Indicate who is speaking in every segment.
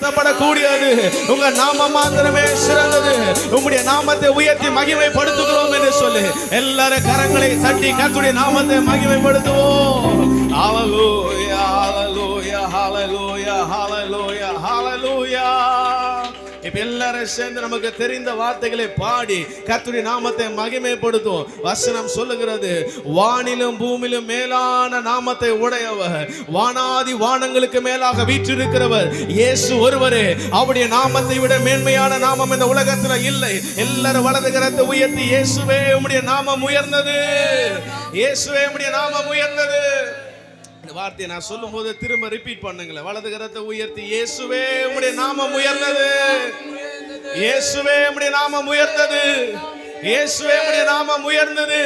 Speaker 1: கூடியது உங்க நாமம் மாத்திரமே சிறந்தது. உம்முடைய நாமத்தை உயர்த்தி மகிமைப்படுத்துகிறோம் என்று சொல்லி எல்லாரும் கரங்களை தட்டி கர்த்தருடைய நாமத்தை மகிமைப்படுத்துவோம். ஹல்லேலூயா ஹல்லேலூயா ஹல்லேலூயா ஹல்லேலூயா ஹல்லேலூயா. இப்ப எல்லாரும் சேர்ந்து நமக்கு தெரிந்த வார்த்தைகளை பாடி கர்த்தருடைய நாமத்தை மகிமைப்படுத்தும். வசனம் சொல்லுகிறது, வானிலும் பூமியிலும் மேலான நாமத்தை உடையவர், வானாதி வானங்களுக்கு மேலாக வீற்றிருக்கிறவர் இயேசு ஒருவரே. அவருடைய நாமத்தை விட மேன்மையான நாமம் இந்த உலகத்துல இல்லை. எல்லாரும் வலது கரத்தை உயர்த்தி, இயேசுவே உம்முடைய நாமம் உயர்ந்தது, இயேசுவே உம்முடைய நாமம் உயர்ந்தது. இந்த வார்த்தையை நான் சொல்லும் போது திரும்ப ரிப்பீட் பண்ணுங்களேன். வலது கரத்தை உயர்த்தி, இயேசுவே உம்முடைய நாமம் உயர்ந்தது, இயேசுவே உம்முடைய நாமம் உயர்ந்தது, இயேசுவே உம்முடைய நாமம் உயர்ந்தது.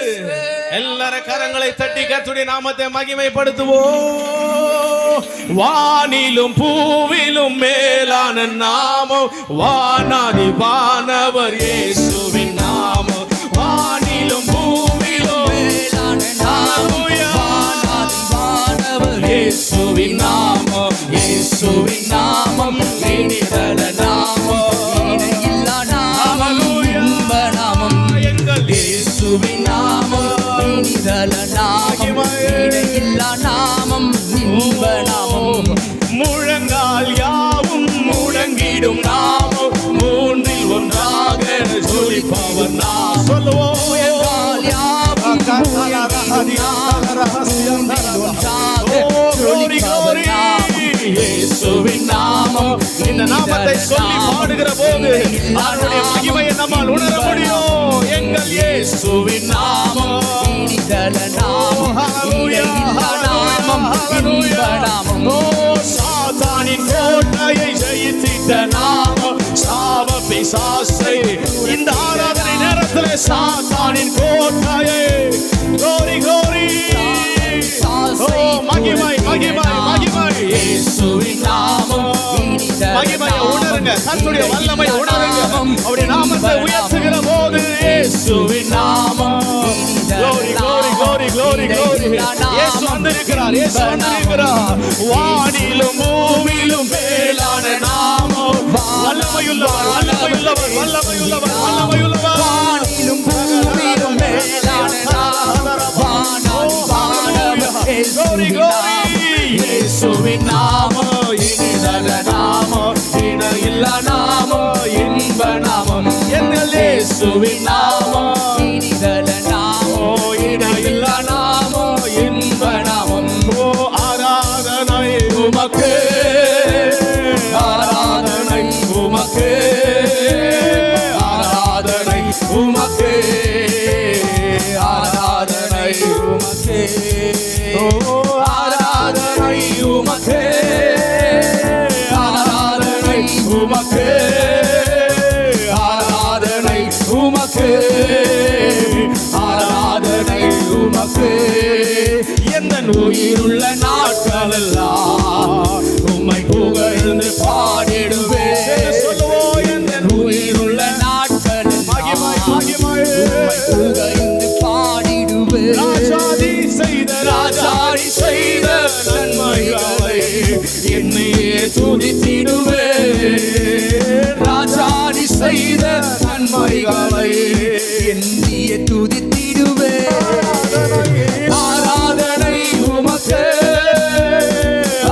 Speaker 1: எல்லாரும் கரங்களை தட்டி கர்த்தருடைய நாமத்தை மகிமைப்படுத்துவோம். வானிலும் பூவிலும் மேலான நாமம், வானாதி வானவர் இயேசுவின் நாமம். வானிலும் பூவிலும் மேலான நாமம், இயேசுவின் நாமம், இயேசுவின் நாமம், இனிதல நாமம், இணையில்லா நாமம், இன்ப நாமம், எங்கள் இயேசுவின் நாமம், இனிதல நாமம், இணையில்லா நாமம், இன்ப நாமம். முழங்கால் யாவும் முழங்கிடும் நாமம், மூன்றில் ஒன்றாக ஜொலிப்பவர் நாமம். சொல்லுவோம், முழங்கால் யாவும் இயேசுவின் நாமம். இந்த நாமத்தை சொல்லி பாடுகிற போது அவருடைய மகிமையை நம்மால் உணர முடியும். எங்கள் இயேசுவின் நாமம், இனிதல நாமம், இணையில்லா நாமம், இன்ப நாமம். சாத்தானின் கோட்டையை ஜெயித்திட்ட நாமம், சாப பிசாசை இந்த ஆராதனை நேரத்தில் சாத்தானின் கோட்டையை glory glory மகிமை மகிமை மகிமை. இயேசுவின் நாமம், மகிமையை உணருங்க, கர்த்தருடைய வல்லமை உணருங்க. அவருடைய நாமத்தை உயர்த்துகிற போது இயேசுவின் நாமம், glory glory glory glory glory. இயேசு வந்திருக்கிறார், இயேசு வந்திருக்கிறார். வானிலும் பூமியிலும் மேலான நாமம், வல்லமையுள்ளவர் வல்லமையுள்ளவர் வல்லமையுள்ளவர் வல்லமையுள்ளவர். வானிலும் பூமியிலும் மேலான நாமம், வானாதி வானவர் இயேசுவின் நாமம், இனிதல நாமம், இணையில்லா நாமம், இன்ப நாமம். எங்கள் இயேசுவின் நாமம், இனிதல நாமம், இணையில்லா நாமம், இன்ப நாமம். ஓ ஆராதனை உமக்கு, ஆராதனை உமக்கு, ஆராதனை உமக்கு, ஆராதனை உமக்கு, ஆராதனை உமக்கு, ஆராதனை உமக்கு, ஆராதனை உமக்கு, ஆராதனை உமக்கு. எந்த உயிருள்ள நாட்களெல்லாம் உம்மை புகழ்ந்து பாடிடுவேன். சொல்லுவோம், எந்த உயிருள்ள நாட்கள் மகிமை மகிமை புகழ்ந்து பாடிடுவேன். ராஜாதி செய்த ராஜாதி செய்த நன்மைகளை என்னையே துதித்திடுவேன். ராஜாதி செய்த நன்மைகளை என்னையே துதித்திடுவேன். ஆராதனை உமக்கு,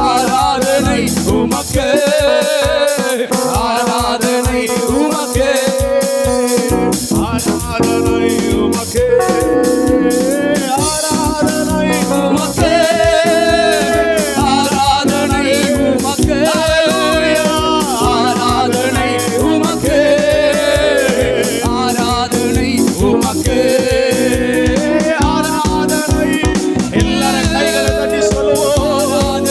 Speaker 1: ஆராதனை உமக்கு, ஆராதனை உமக்கு, ஆராதனை உமக்கு, ஆராதனை உமக்கு, ஆராதனை உமக்கு, ஆராதனை உமக்கு, ஆராதனை உமக்கு, ஆராதனை. எல்லாரும் கைகளை தட்டி சொல்லுவோம்,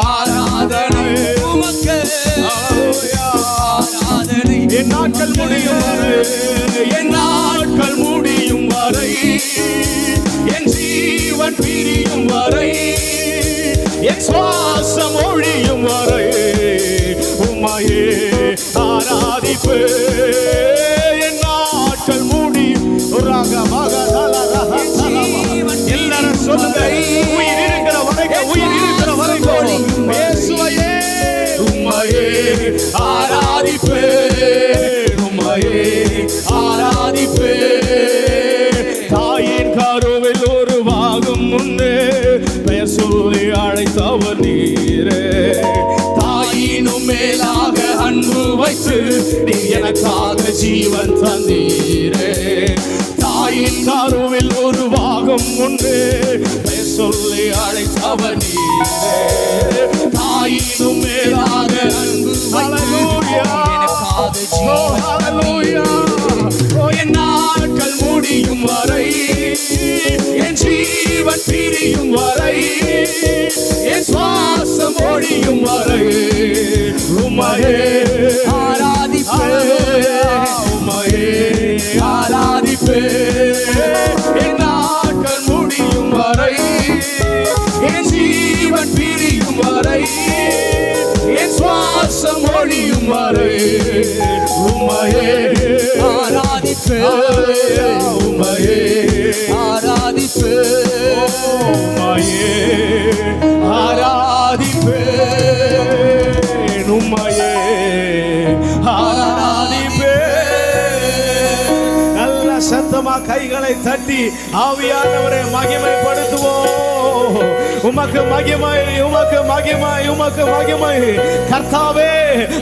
Speaker 1: ஆராதனை உமக்கு, ஆராதனை. என் நாட்கள் முடியும் வரை, என் நாட்கள் முடியும் வரை, என் ஜீவன் பிரியும் வரை, என் சுவாசம் ஒழியும் வரை உம்மையே ஆராதிப்பு. என் நாட்கள் முடியும். எல்லாரும் சொல்லுங்க, உயிர் இருக்கிற வரைக்கும், உயிர் இருக்கிற வரைக்கும் இயேசுவை தந்தீரே. தாயினும் மேலாக அன்பு வைத்து நீ எனக்காக ஜீவன் தந்தீரே. தாயின் கருவில் ஒரு பாகம் உண்டு, பெயர் சொல்லி அழைத்தவர் நீரே. தாயினும் மேலாக அன்பு என் நாட்கள் முடியும் வரை, என் ஜீவன் பிரியும் வரை, என் சுவாசம் ஒழியும் வரை உம்மையே ஆராதிப்பேன், உம்மையே ஆராதிப்பேன். என் நாட்கள் முடியும் வரை, என் ஜீவன் பிரியும் வரை, என் சுவாசம் ஒழியும் வரை உம்மையே ஆராதிப்பேன், உம்மையே ஆராதிப்பேன், உம்மையே ஆராதிப்பேன், உம்மையே ஆராதிப்பேன். நல்ல சத்தமா கைகளை தட்டி ஆவியானவரை மகிமைப்படுத்துவோம். உமக்கு மகிமை, உமக்கு மகிமை, உமக்கு மகிமை. கர்த்தாவே,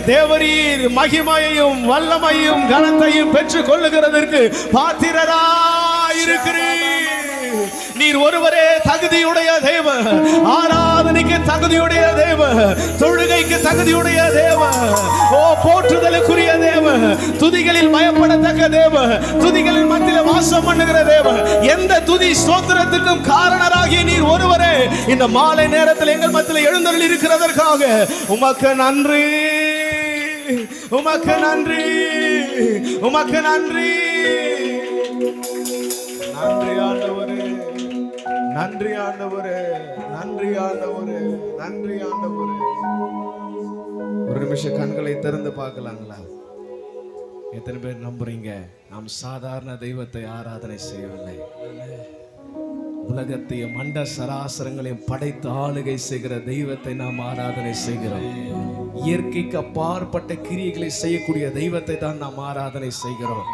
Speaker 1: தேவரீர் மகிமையையும் வல்லமையும் கனத்தையும் பெற்றுக் கொள்ளுகிறதற்கு பாத்திரராயிருக்கிறீர். நீர் ஒருவரே தகுதியுடைய தேவ, ஆராதனைக்கு தகுதியுடைய தேவ, தொழுகைக்கு தகுதியுடைய தேவ, ஓ போற்றுதலுக்குரிய தேவ, துதிகளில் பயப்படத்தக்க தேவ, துதிகளில் மத்தியில் வாசம் பண்ணுகிற தேவ, எந்த துதி ஸ்தோத்திரத்துக்கும் காரணராகிய நீர் ஒருவரே இந்த மாலை நேரத்தில் எங்கள் மத்தியில் எழுந்தருளி இருக்கிறதற்காக உமக்கு நன்றி, உமக்கு நன்றி, உமக்கு நன்றி. நன்றி ஆண்டவரே, நன்றி ஆண்டவரே, நன்றி ஆண்டவரே, நன்றி ஆண்டவரே. ஒரு நிமிஷம் கண்களை திறந்து பார்க்கலாங்களா? எத்தனை பேர் நம்புறீங்க நாம் சாதாரண தெய்வத்தை ஆராதனை செய்யவில்லை? உலகத்தையும் மண்ட சராசரங்களையும் படைத்து ஆளுகை செய்கிற தெய்வத்தை நாம் ஆராதனை செய்கிறோம். இயற்கைக்கு அப்பாற்பட்ட கிரியைகளை செய்யக்கூடிய தெய்வத்தை தான் நாம் ஆராதனை செய்கிறோம்.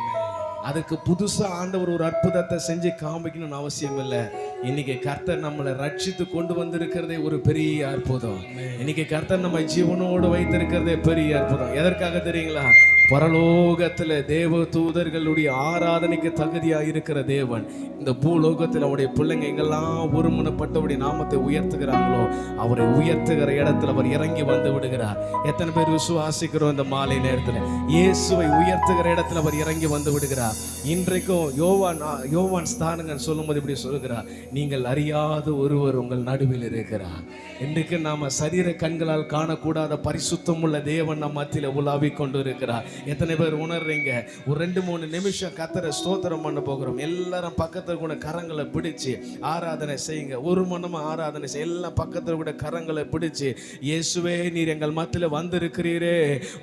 Speaker 1: அதுக்கு புதுசா ஆண்டவர் ஒரு அற்புதத்தை செஞ்சு காமிக்கணும்னு அவசியம் இல்லை. இன்னைக்கு கர்த்தர் நம்மளை ரட்சித்து கொண்டு வந்திருக்கிறதே ஒரு பெரிய அற்புதம். இன்னைக்கு கர்த்தர் நம்ம ஜீவனோடு வைத்திருக்கிறதே பெரிய அற்புதம். எதற்காக தெரியுங்களா? பரலோகத்துல தேவ தூதர்களுடைய ஆராதனைக்கு தகுதியா இருக்கிற தேவன் இந்த பூலோகத்தில் அவருடைய பிள்ளைங்க எங்கெல்லாம் ஒருமனப்பட்டவருடைய நாமத்தை உயர்த்துகிறாங்களோ அவரை உயர்த்துகிற இடத்துல அவர் இறங்கி வந்து விடுகிறார். எத்தனை பேர் விசுவாசிக்கிறோம்? இந்த மாலை நேரத்தில் இயேசுவை உயர்த்துகிற இடத்துல அவர் இறங்கி வந்து விடுகிறார். இன்றைக்கும் யோவான் ஸ்தானங்கள் சொல்லும்போது இப்படி சொல்லுகிறார், நீங்கள் அறியாத ஒருவர் உங்கள் நடுவில் இருக்கிறார். இன்றைக்கு நாம சரீர கண்களால் காணக்கூடாத பரிசுத்தம் உள்ள தேவன் நம் மத்தியில் உலாவி கொண்டு இருக்கிறார். எத்தனை பேர் உணர்றீங்க? ஒரு 2-3 நிமிஷம் கர்த்தரை ஸ்தோத்திரம் பண்ண போகிறோம். எல்லாரும் பக்கத்துல கூட கரங்களை பிடிச்சு ஆராதனை செய்யுங்க. ஒரு மனமா ஆராதனை செய்ய, எல்லாம் பக்கத்துல கூட கரங்களை பிடிச்சு, இயேசுவே நீர் எங்கள் மத்தியில வந்திருக்கிறீரே,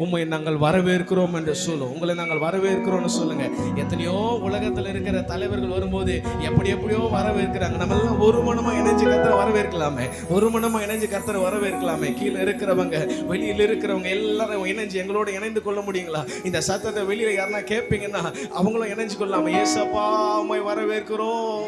Speaker 1: உம்மை நாங்கள் வரவேற்கிறோம் என்று சொல்லும். உங்களை நாங்கள் வரவேற்கிறோம்னு சொல்லுங்க. எத்தனையோ உலகத்துல இருக்கிற தலைவர்கள் வரும்போது எப்படியோ வரவேற்கிறாங்க. நம்ம எல்லாம் ஒரு மனமா இணைஞ்சு கர்த்தரை வரவேற்கலாமே, ஒரு மனமா இணைஞ்சு கர்த்தரை வரவேற்கலாமே. கீழே இருக்கிறவங்க, வெளியில் இருக்கிறவங்க எல்லாரும் இணைஞ்சு எங்களோட இணைந்து கொள்ள முடியுங்களா? இந்த சத்தத்தை வெளியில யாருன்னா கேட்பீங்கன்னா அவங்களும் இணைஞ்சு கொள்ளலாமா? ஏசப்பா உம்மை வரவேற்கிறோம்,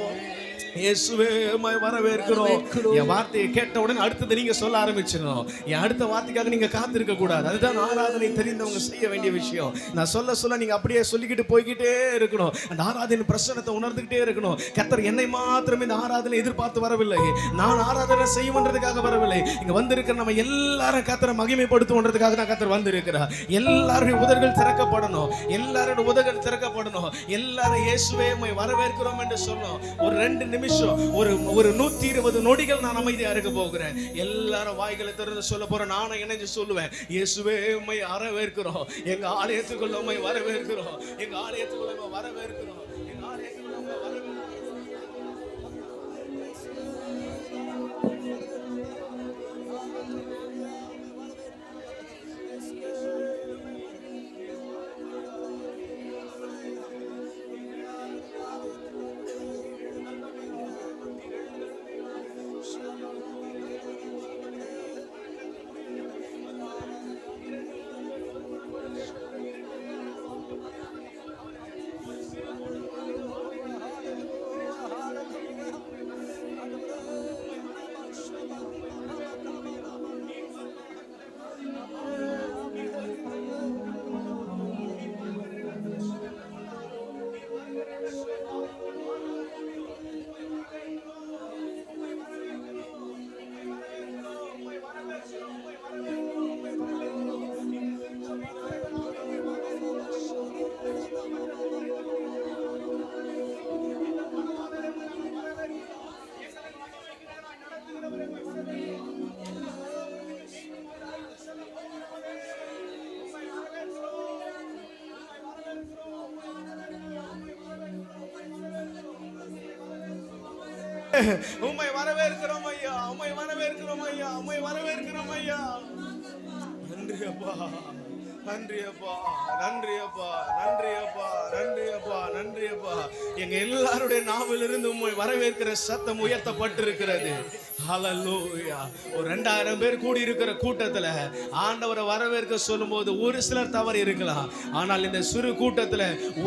Speaker 1: இயேசுவே உம்மை வரவேற்கிறோம். என் வார்த்தையை கேட்ட உடனே அடுத்தது நீங்க சொல்ல ஆரம்பிச்சிடணும். என் அடுத்த வார்த்தைக்காக நீங்க காத்திருக்க கூடாது. அதுதான் ஆராதனை தெரிந்தவங்க செய்ய வேண்டிய விஷயம். நான் சொல்ல நீங்க அப்படியே சொல்லிக்கிட்டு போய்கிட்டே இருக்கணும். அந்த ஆராதனை பிரசன்னத்தை உணர்ந்துகிட்டே இருக்கணும். கர்த்தர் என்னை மாத்திரமே இந்த ஆராதனை எதிர்பார்த்து வரவில்லை, நான் ஆராதனை செய்யணுன்றதுக்காக வரவில்லை. இங்க வந்திருக்கிற நம்ம எல்லாரும் கர்த்தரை மகிமைப்படுத்துவதற்காக தான் கர்த்தர் வந்திருக்கிறார். எல்லாருடைய உதடுகள் திறக்கப்படணும், எல்லாருடைய உதடுகள் திறக்கப்படணும். எல்லாரும் இயேசுவே உம்மை வரவேற்கிறோம் என்று சொல்லணும். ஒரு 2 நிமிஷம், ஒரு 120 நொடிகள் நான் அமைதியா இருக்க போகிறேன். எல்லாரும் வாய்களை திறந்து சொல்ல போறேன். நானும் இணைஞ்சு சொல்லுவேன், இயேசுவே உம்மை வரவேற்கிறோம், எங்க ஆலயத்துக்குள்ள உம்மை வரவேற்கிறோம், எங்க ஆலயத்துக்குள்ள உம்மை வரவேற்கிறோம், எங்க ஆலயத்துக்குள்ள உம்மை வரவேற்கிறோம். உம்மை வரவேற்கிறோம் ஐயா, உம்மை வரவேற்கிறோம் ஐயா, உம்மை வரவேற்கிறோம் ஐயா. நன்றி அப்பா, நன்றி அப்பா, நன்றி அப்பா, நன்றி அப்பா, நன்றி அப்பா, நன்றி அப்பா. எங்க எல்லாருடைய நாவிலிருந்து உம்மை வரவேற்கிற சத்தம் உயர்த்தப்பட்டிருக்கிறது. ஹல்லேலூயா. ஒரு 2000 பேர் கூடி இருக்கிற கூட்டத்துல ஆண்டவரை வரவேற்க சொல்லும்போது ஒரு சிலர் தவறு இருக்கலாம். ஆனால் இந்த சிறு கூட்டத்துல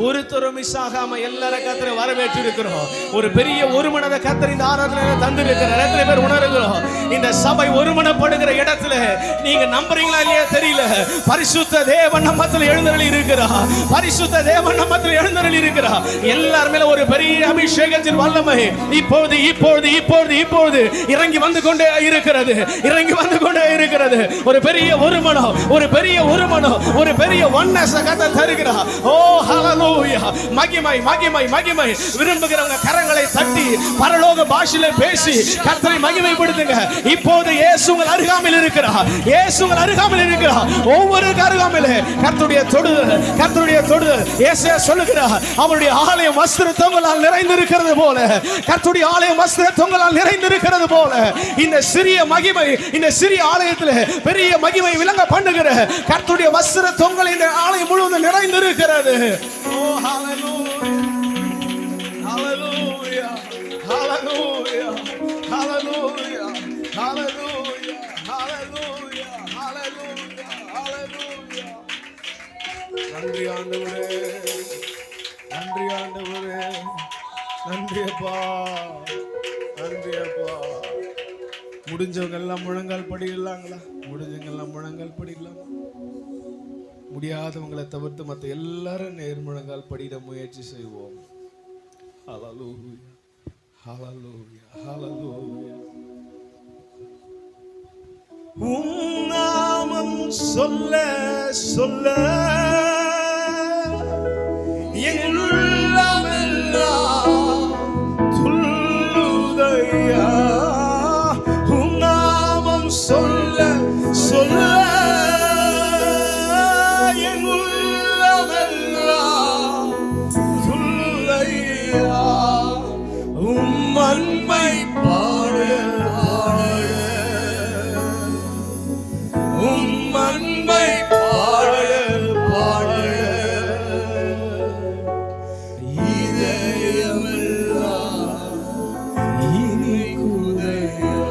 Speaker 1: ஒருத்தரும் மிஸ் ஆகாம எல்லாரும் கர்த்தரை வரவேற்று இருக்கிறோம். ஒரு பெரிய ஒருமனத கர்த்தர் இந்த ஆராதனையில தந்திருக்கிறார். எத்தனை பேர் உணர்கிறோம்? இந்த சபை ஒருமனப்படுகிற இடத்துல நீங்க நம்புறீங்களா இல்லையா தெரியல. பரிசுத்த தேவன் நம்மத்தில் எழுந்தருளி இருக்கிறார். பரிசுத்த தேவன் நம்மத்தில் எழுந்தருளி இருக்கிறார். எல்லார் மேல ஒரு பெரிய அபிஷேகத்தின் வல்லமை இப்போது இப்போது இப்போது இப்போது இறங்கி வந்து கொண்டே இருக்கிறது, இறங்கி வந்து கொண்டே இருக்கிறது. ஒரு பெரிய ஒருமனம், ஒரு பெரிய ஒருமனம், ஒரு பெரிய ஒன்னஸ் கர்த்தர் தருகிறார். ஓ ஹல்லேலூயா. மகிமை மகிமை மகிமை. விரும்புகிறவங்க கரங்களை தட்டி பரலோக பாஷையில பேசி கர்த்தரை மகிமைப்படுத்துங்க. இப்போது இயேசு உங்கள் அருகாமையில் இருக்கிறார். இயேசு உங்கள் அருகாமையில் இருக்கிறார். ஒவ்வொரு அருகாமையிலே கர்த்தருடைய தொடுதல், கர்த்தருடைய தொடுதல். இயேசு சொல்லுகிறார், அவருடைய ஆலயம் வஸ்திர தொங்கலால் நிறைந்திருக்கிறது போல, கர்த்தருடைய ஆலயம் வஸ்திர தொங்கலால் நிறைந்திருக்கிறது போல இந்த சிறிய மகிமை, இந்த சிறிய ஆலயத்தில் பெரிய மகிமை விளங்க பண்ணுகிற கர்த்தருடைய வஸ்திர தொங்கல் இந்த ஆலயம் முழுவதும் நிறைந்திருக்கிறது. ஓ ஹல்லேலூயா, ஹல்லேலூயா, ஹல்லேலூயா, ஹல்லேலூயா, ஹல்லேலூயா, ஹல்லேலூயா, ஹல்லேலூயா, ஹல்லேலூயா. நன்றி ஆண்டவரே, நன்றி ஆண்டவரே, நன்றி அப்பா, நன்றி அப்பா. முடிஞ்சவங்க எல்லாம் முழங்கால் படிக்கலாங்களா? முடிஞ்சவங்க எல்லாம் முழங்கால் படிக்கலாம். முடியாதவங்களை தவிர்த்து மற்ற எல்லாரும் நேர் முழங்கால் படிட முயற்சி செய்வோம். ஹல்லேலூயா, ஹல்லேலூயா, ஹல்லேலூயா. உம் நாமம் சொல்ல சொல்ல என் உள்ளமெல்லாம் துள்ளுதையா. உம் நாமம் சொல்ல சொல்ல என் உள்ளமெல்லாம் துள்ளுதையா. உம் அன்பை பாட அன்பை பாட பாட இதயமெல்லாம் இனிக்குதையா.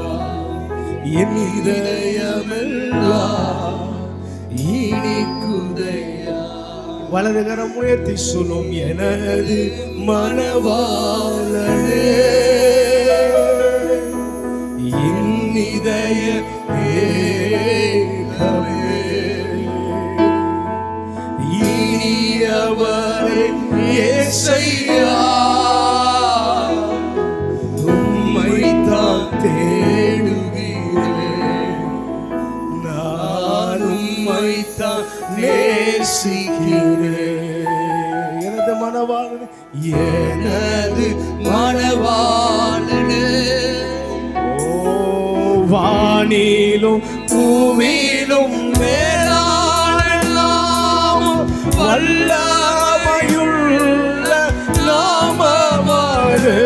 Speaker 1: என் இதயமெல்லாம் இனிக்குதையா. வலது கரம் உயர்த்தி சொல்லும், எனது மனவாளனே என் இதய இனியவரே உம்மைத்தான் தேடுகிறேன். நான் உம்மைத்தான் நேசிக்கிறேன். எனது மனவாளனே, எனது மனவாளனே. வானிலும் பூமியிலும் மேலானெல்லாம் வல்லமையுள்ள நாமமாறு.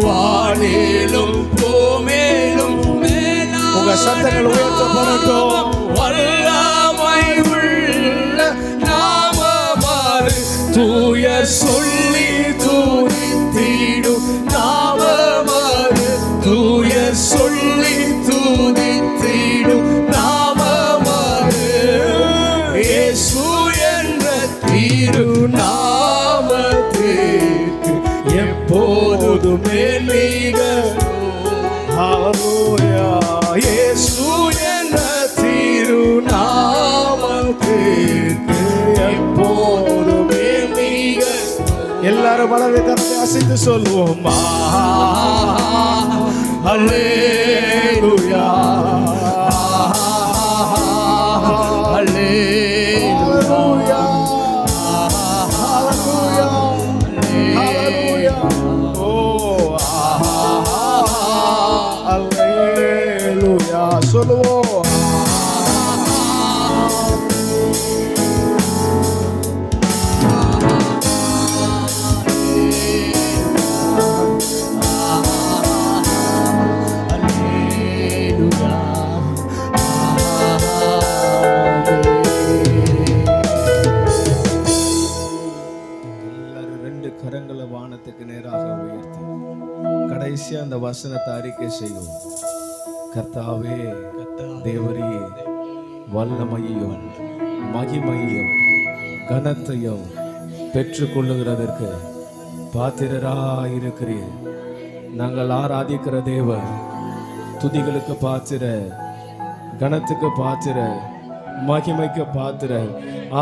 Speaker 1: வானிலும் பூமியிலும் மேலான உங்க சத்தங்கள் உயர்த்தப்படட்டும். வல்லமையுள்ள நாமமாறு. தூய சொல்லி தூதித்திடும் நாமமாறு. தூய சொல்லி தூதித்திடும் நாமமாறு. இயேசு என்ற திருநாமத்திற்கு எப்போதுமே மிக ஹல்லேலூயா. இயேசு என்ற திருநாமத்திற்கு எப்போதுமே மிக. எல்லாரும் வலது கரத்தை அசைத்து சொல்வோம், ஹல்லேலூயா, ஹல்லேலூயா, ஹல்லேலூயா, ஹல்லேலூயா. ஓ ஹல்லேலூயா சொல்லுவோம். வசனத்தை அறிக்கை செய்யும். கர்த்தாவே, தேவரே, வல்லமையையும் மகிமையையும் கனத்தையும் பெற்றுக்கொள்ளுகிறதற்கு பாத்திரராயிருக்கிறீர். நாங்கள் ஆராதிக்கிற தேவன் துதிகளுக்கு பாத்திர, கனத்துக்கு பாத்திர, மகிமைக்கு பாத்திர,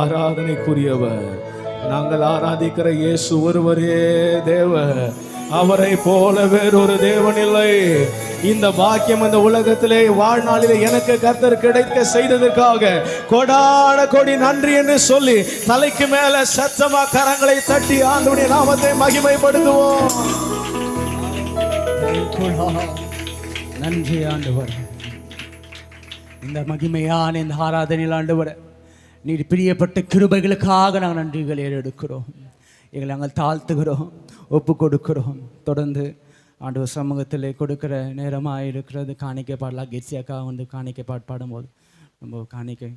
Speaker 1: ஆராதனைக்குரியவர். நாங்கள் ஆராதிக்கிற இயேசு ஒருவரே தேவன். அவரை போல வேறொரு தேவன் இல்லை. இந்த பாக்கியம் இந்த உலகத்திலே வாழ்நாளிலே எனக்கு கர்த்தர் கிடைக்க செய்ததற்காக கொடான கொடி நன்றி என்று சொல்லி தலைக்கு மேல சத்தமா கரங்களை தட்டி ஆண்டவருடைய நாமத்தை மகிமைப்படுத்துவோம்.
Speaker 2: நன்றி ஆண்டவர். இந்த மகிமையான இந்த ஆராதனையில் ஆண்டவர் நீர் பிரியப்பட்ட கிருபைகளுக்காக நாங்கள் நன்றிகளை எடுக்கிறோம். எங்களை நாங்கள் தாழ்த்துகிறோம், ஒப்பு கொடுக்கிறோம். தொடர்ந்து ஆண்டவர் சமூகத்தில் கொடுக்கிற நேரமாக இருக்கிறது. காணிக்கை பாடலாம். கெட்சியாக்கா வந்து காணிக்கை பாடும்போது நம்ம காணிக்கை